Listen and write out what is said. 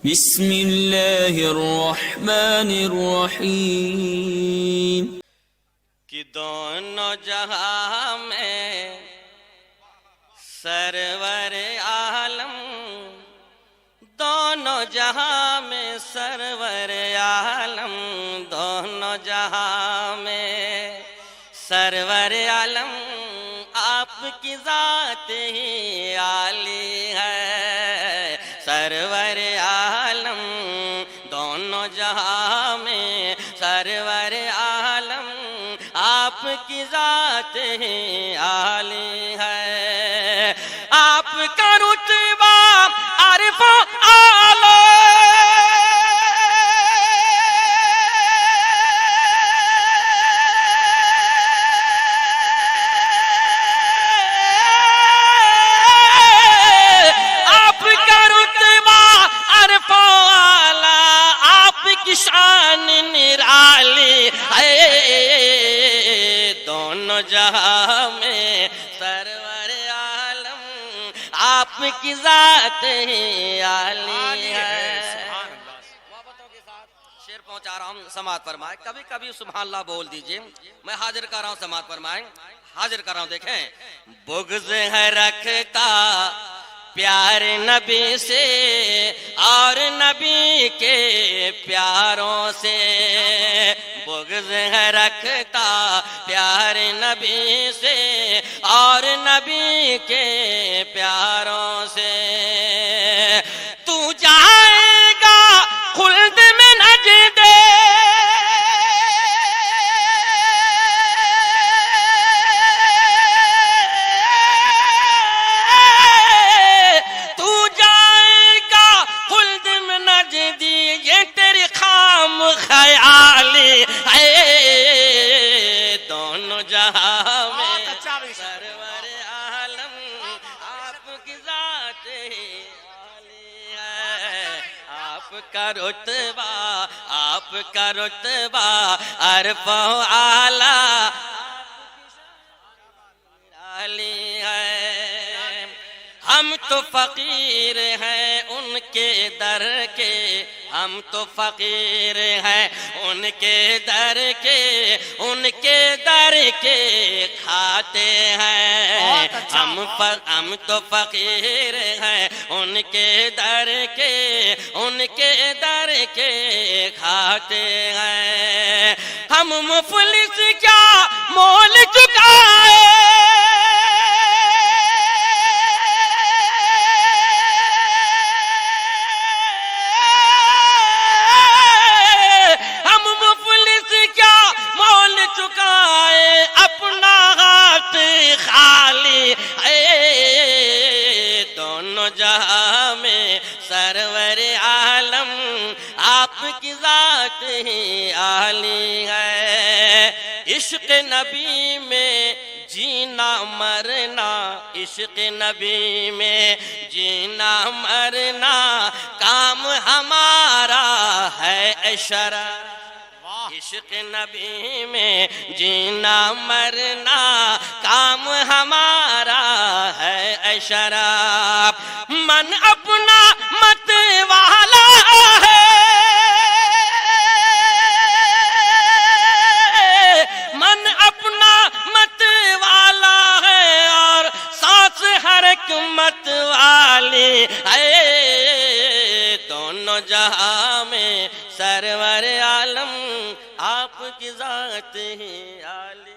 بسم اللہ الرحمن الرحیم کہ دونوں جہاں میں سرور عالم، دونوں جہاں میں سرور عالم، دونوں جہاں میں سرور عالم، آپ کی ذات ہی عالی ہے سرور عالم، دونوں جہاں میں سرور عالم، آپ کی ذات ہی عالی ہے، آپ کا رتبہ عرف اعلی، شان نرالی ہے، دونوں جہاں میں سرور عالم، آپ کی ذات ہی عالی ہے۔ محبتوں کے ساتھ شعر پہنچا رہا ہوں، سماعت فرمائیں، کبھی کبھی سبحان اللہ بول دیجئے، میں حاضر کر رہا ہوں، سماعت فرمائیں، حاضر کر رہا ہوں، دیکھیں بغض ہے رکھتا پیار نبی سے اور نبی کے پیاروں سے، بغض ہے رکھتا پیار نبی سے اور نبی کے پیاروں سے، تو جائے گا خلد میں نجد، خیالی ہے، دونوں جہاں میں سرور عالم، آپ کی ذات ہی عالی ہے، آپ کا رتبہ عرف و اعلی عالی ہے، ہم تو فقیر ہیں ان کے در کے، ہم تو فقیر ہیں ان کے در کے، ان کے در کے کھاتے ہیں، ہم تو فقیر ہیں ان کے در کے، ان کے در کے کھاتے ہیں، ہم مفلس کیا مول چکائے، اپنا ہاتھ خالی ہے، دونوں جہاں میں سرور عالم، آپ کی ذات ہی عالی ہے، عشق نبی میں جینا مرنا، عشق نبی میں جینا مرنا، کام ہمارا ہے شرف، عشق نبی میں جینا مرنا، کام ہمارا ہے شراب، من اپنا مت والا ہے، من اپنا مت والا ہے اور سانس ہر ایک مت والی ہے، دونوں جہاں میں سرور عالم، آپ کی ذات ہی عالی۔